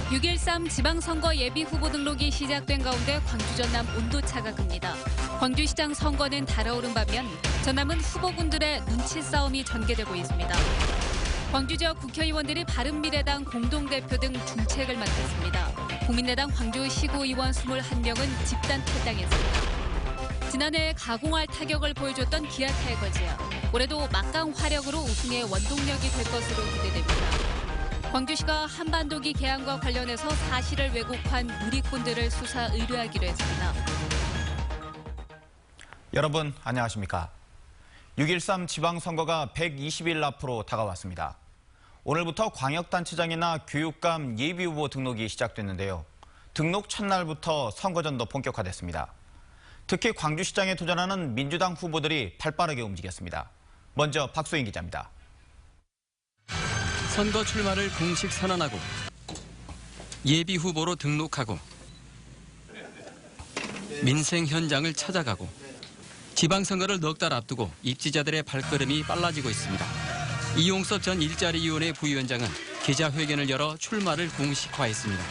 6.13 지방선거 예비후보 등록이 시작된 가운데 광주 전남 온도차가 큽니다. 광주시장 선거는 달아오른 반면 전남은 후보군들의 눈치 싸움이 전개되고 있습니다. 광주 지역 국회의원들이 바른미래당 공동대표 등 중책을 맡았습니다. 국민의당 광주시구의원 21명은 집단 탈당했습니다. 지난해 가공할 타격을 보여줬던 기아 타이거즈야 올해도 막강 화력으로 우승의 원동력이 될 것으로 기대됩니다. 광주시가 한반도기 개항과 관련해서 사실을 왜곡한 누리꾼들을 수사 의뢰하기로 했습니다. 여러분 안녕하십니까? 6.13 지방선거가 120일 앞으로 다가왔습니다. 오늘부터 광역단체장이나 교육감 예비후보 등록이 시작됐는데요. 등록 첫날부터 선거전도 본격화됐습니다. 특히 광주시장에 도전하는 민주당 후보들이 발빠르게 움직였습니다. 먼저 박소인 기자입니다. 선거 출마를 공식 선언하고 예비후보로 등록하고 민생 현장을 찾아가고 지방선거를 넉 달 앞두고 입지자들의 발걸음이 빨라지고 있습니다. 이용섭 전 일자리위원회 부위원장은 기자회견을 열어 출마를 공식화했습니다.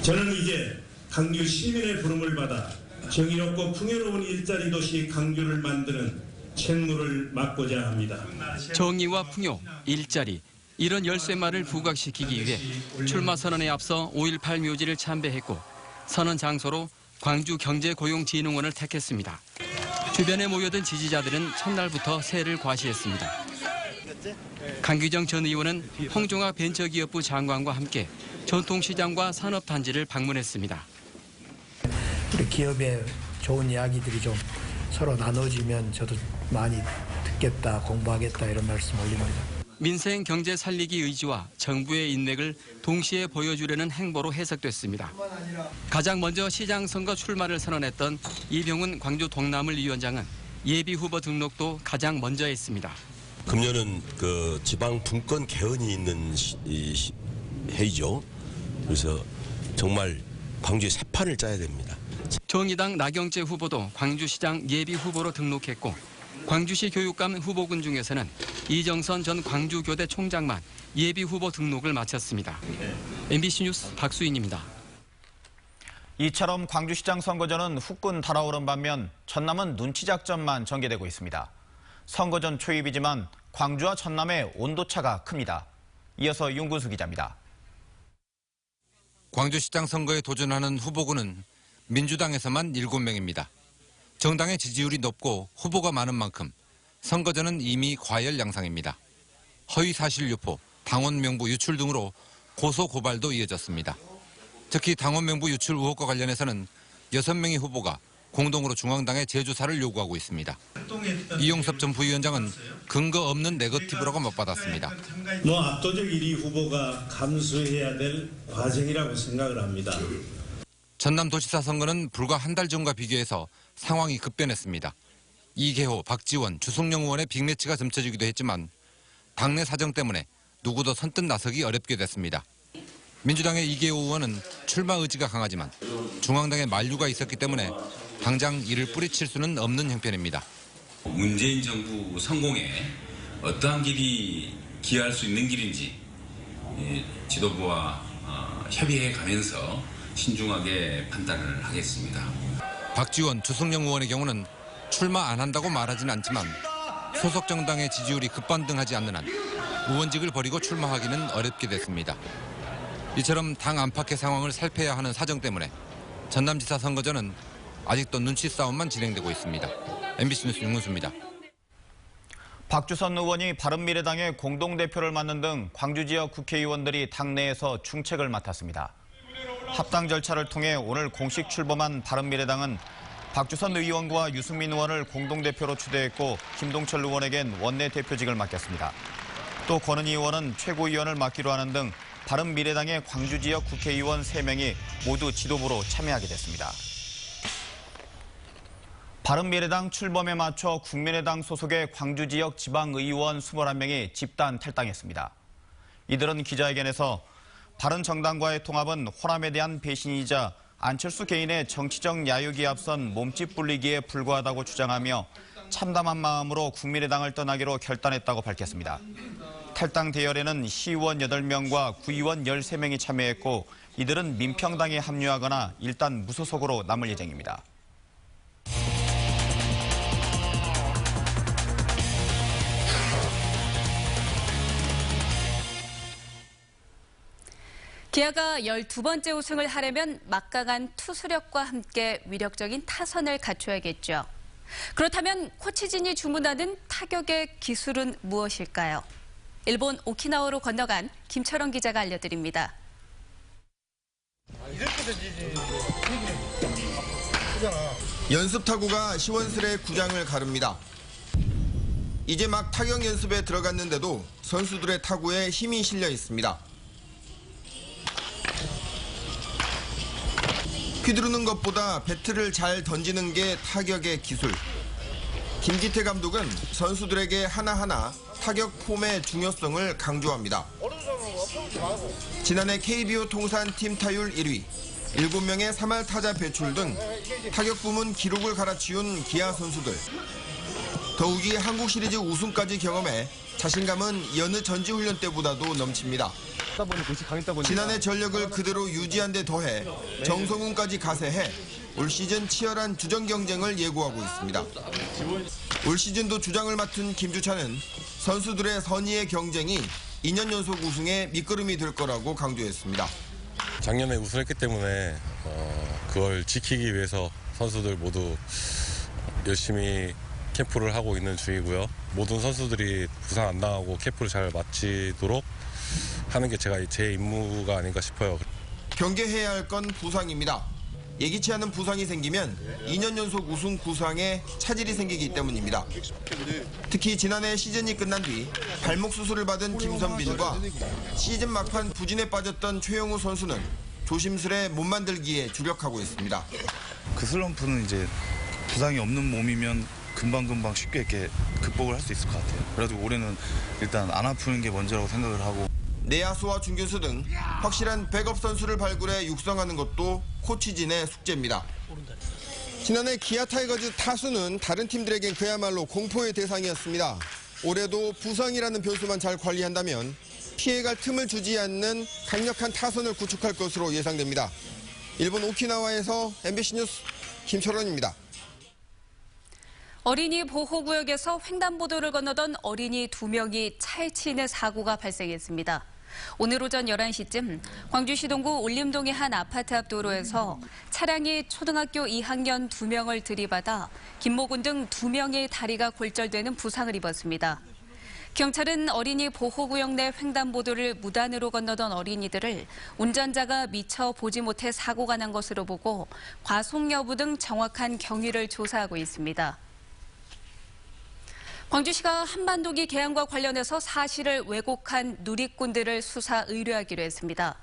저는 이제 광주 시민의 부름을 받아 정의롭고 풍요로운 일자리 도시 광주를 만드는 책무를 맡고자 합니다. 정의와 풍요, 일자리, 이런 열쇠말을 부각시키기 위해 출마 선언에 앞서 5.18 묘지를 참배했고 선언 장소로 광주경제고용진흥원을 택했습니다. 주변에 모여든 지지자들은 첫날부터 새해를 과시했습니다. 강규정 전 의원은 홍종학 벤처기업부 장관과 함께 전통시장과 산업단지를 방문했습니다. 우리 기업의 좋은 이야기들이 좀 서로 나눠지면 저도 많이 듣겠다, 공부하겠다 이런 말씀 올립니다. 민생 경제 살리기 의지와 정부의 인맥을 동시에 보여주려는 행보로 해석됐습니다. 가장 먼저 시장 선거 출마를 선언했던 이병훈 광주 동남을 위원장은 예비 후보 등록도 가장 먼저 했습니다. 금년은 그 지방 분권 개헌이 있는 해이죠. 그래서 정말 광주에 새 판을 짜야 됩니다. 정의당 나경재 후보도 광주시장 예비 후보로 등록했고 광주시 교육감 후보군 중에서는 이정선 전 광주교대 총장만 예비 후보 등록을 마쳤습니다. MBC 뉴스 박수인입니다. 이처럼 광주시장 선거전은 후끈 달아오른 반면 전남은 눈치작전만 전개되고 있습니다. 선거전 초입이지만 광주와 전남의 온도차가 큽니다. 이어서 윤구수 기자입니다. 광주시장 선거에 도전하는 후보군은 민주당에서만 7명입니다. 정당의 지지율이 높고 후보가 많은 만큼 선거전은 이미 과열 양상입니다. 허위사실 유포, 당원 명부 유출 등으로 고소 고발도 이어졌습니다. 특히 당원 명부 유출 의혹과 관련해서는 6명의 후보가 공동으로 중앙당에 재조사를 요구하고 있습니다. 이용섭 전 부위원장은 근거 없는 네거티브라고 맞받았습니다. 압도적 1위 후보가 감수해야 될 과정이라고 생각을 합니다. 전남도지사 선거는 불과 한 달 전과 비교해서 상황이 급변했습니다. 이계호, 박지원, 주승용 의원의 빅매치가 점쳐지기도 했지만 당내 사정 때문에 누구도 선뜻 나서기 어렵게 됐습니다. 민주당의 이계호 의원은 출마 의지가 강하지만 중앙당의 만류가 있었기 때문에 당장 이를 뿌리칠 수는 없는 형편입니다. 문재인 정부 성공에 어떠한 길이 기여할 수 있는 길인지 지도부와 협의해 가면서 신중하게 판단을 하겠습니다. 박지원, 주승용 의원의 경우는 출마 안 한다고 말하지는 않지만 소속 정당의 지지율이 급반등하지 않는 한 의원직을 버리고 출마하기는 어렵게 됐습니다. 이처럼 당 안팎의 상황을 살펴야 하는 사정 때문에 전남지사 선거전은 아직도 눈치 싸움만 진행되고 있습니다. MBC 뉴스 윤문수입니다. 박주선 의원이 바른미래당의 공동대표를 맡는 등 광주 지역 국회의원들이 당내에서 중책을 맡았습니다. 합당 절차를 통해 오늘 공식 출범한 바른미래당은 박주선 의원과 유승민 의원을 공동대표로 추대했고 김동철 의원에겐 원내대표직을 맡겼습니다. 또 권은희 의원은 최고위원을 맡기로 하는 등 바른미래당의 광주 지역 국회의원 3명이 모두 지도부로 참여하게 됐습니다. 바른미래당 출범에 맞춰 국민의당 소속의 광주 지역 지방의원 21명이 집단 탈당했습니다. 이들은 기자회견에서 바른정당과의 통합은 호남에 대한 배신이자 안철수 개인의 정치적 야욕이 앞선 몸집 불리기에 불과하다고 주장하며 참담한 마음으로 국민의당을 떠나기로 결단했다고 밝혔습니다. 탈당 대열에는 시의원 8명과 구의원 13명이 참여했고 이들은 민평당에 합류하거나 일단 무소속으로 남을 예정입니다. 기아가 12번째 우승을 하려면 막강한 투수력과 함께 위력적인 타선을 갖춰야겠죠. 그렇다면 코치진이 주문하는 타격의 기술은 무엇일까요? 일본 오키나와로 건너간 김철원 기자가 알려드립니다. 연습 타구가 시원스레 구장을 가릅니다. 이제 막 타격 연습에 들어갔는데도 선수들의 타구에 힘이 실려 있습니다. 휘두르는 것보다 배트를 잘 던지는 게 타격의 기술. 김기태 감독은 선수들에게 하나하나 타격 폼의 중요성을 강조합니다. 지난해 KBO 통산 팀 타율 1위, 7명의 3할 타자 배출 등 타격 부문 기록을 갈아치운 기아 선수들. 더욱이 한국 시리즈 우승까지 경험해 자신감은 여느 전지훈련 때보다도 넘칩니다. 지난해 전력을 그대로 유지한 데 더해 정성훈까지 가세해 올 시즌 치열한 주전 경쟁을 예고하고 있습니다. 올 시즌도 주장을 맡은 김주찬은 선수들의 선의의 경쟁이 2년 연속 우승의 밑거름이 될 거라고 강조했습니다. 작년에 우승했기 때문에 그걸 지키기 위해서 선수들 모두 열심히 캠프를 하고 있는 중이고요. 모든 선수들이 부상 안 당하고 캠프를 잘 마치도록 하는 게 제 임무가 아닌가 싶어요. 경계해야 할 건 부상입니다. 예기치 않은 부상이 생기면 2년 연속 우승 구상에 차질이 생기기 때문입니다. 특히 지난해 시즌이 끝난 뒤 발목 수술을 받은 김선빈과 시즌 막판 부진에 빠졌던 최영우 선수는 조심스레 몸 만들기에 주력하고 있습니다. 그 슬럼프는 이제 부상이 없는 몸이면 금방금방 쉽게 이렇게 극복을 할 수 있을 것 같아요. 그래도 올해는 일단 안 아프는 게 먼저라고 생각을 하고. 내야수와 중견수 등 확실한 백업 선수를 발굴해 육성하는 것도 코치진의 숙제입니다. 지난해 기아 타이거즈 타수는 다른 팀들에겐 그야말로 공포의 대상이었습니다. 올해도 부상이라는 변수만 잘 관리한다면 피해갈 틈을 주지 않는 강력한 타선을 구축할 것으로 예상됩니다. 일본 오키나와에서 MBC 뉴스 김철원입니다. 어린이 보호구역에서 횡단보도를 건너던 어린이 2명이 차에 치이는 사고가 발생했습니다. 오늘 오전 11시쯤 광주시 동구 울림동의 한 아파트 앞 도로에서 차량이 초등학교 2학년 2명을 들이받아 김모군 등 2명의 다리가 골절되는 부상을 입었습니다. 경찰은 어린이 보호구역 내 횡단보도를 무단으로 건너던 어린이들을 운전자가 미처 보지 못해 사고가 난 것으로 보고 과속 여부 등 정확한 경위를 조사하고 있습니다. 광주시가 한반도기 개항과 관련해서 사실을 왜곡한 누리꾼들을 수사 의뢰하기로 했습니다.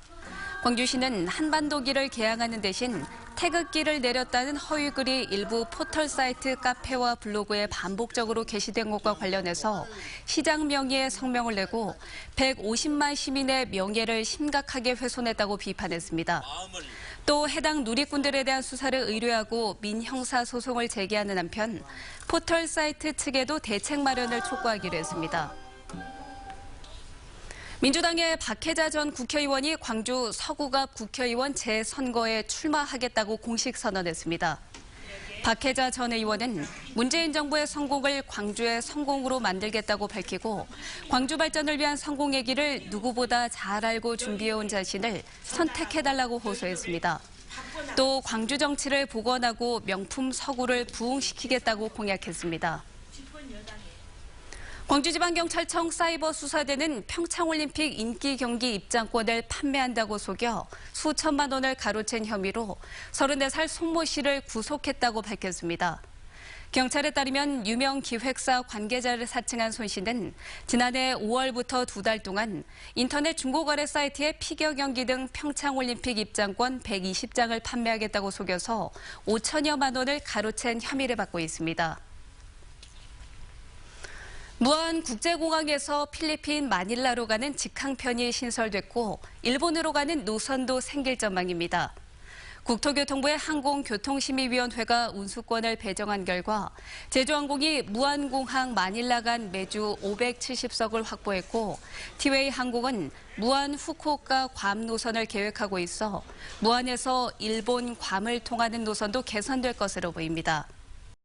광주시는 한반도기를 개항하는 대신 태극기를 내렸다는 허위 글이 일부 포털 사이트 카페와 블로그에 반복적으로 게시된 것과 관련해서 시장 명의의 성명을 내고 150만 시민의 명예를 심각하게 훼손했다고 비판했습니다. 또 해당 누리꾼들에 대한 수사를 의뢰하고 민형사 소송을 제기하는 한편 포털 사이트 측에도 대책 마련을 촉구하기로 했습니다. 민주당의 박혜자 전 국회의원이 광주 서구갑 국회의원 재선거에 출마하겠다고 공식 선언했습니다. 박혜자 전 의원은 문재인 정부의 성공을 광주의 성공으로 만들겠다고 밝히고 광주 발전을 위한 성공의 길을 누구보다 잘 알고 준비해온 자신을 선택해달라고 호소했습니다. 또 광주 정치를 복원하고 명품 서구를 부흥시키겠다고 공약했습니다. 광주지방경찰청 사이버 수사대는 평창올림픽 인기 경기 입장권을 판매한다고 속여 수천만 원을 가로챈 혐의로 34살 송모 씨를 구속했다고 밝혔습니다. 경찰에 따르면 유명 기획사 관계자를 사칭한 손 씨는 지난해 5월부터 2달 동안 인터넷 중고거래 사이트에 피겨 경기 등 평창올림픽 입장권 120장을 판매하겠다고 속여서 5천여만 원을 가로챈 혐의를 받고 있습니다. 무안 국제공항에서 필리핀 마닐라로 가는 직항편이 신설됐고 일본으로 가는 노선도 생길 전망입니다. 국토교통부의 항공교통심의위원회가 운수권을 배정한 결과 제주항공이 무안공항 마닐라 간 매주 570석을 확보했고 티웨이 항공은 무안 후쿠오카 괌 노선을 계획하고 있어 무안에서 일본 괌을 통하는 노선도 개선될 것으로 보입니다.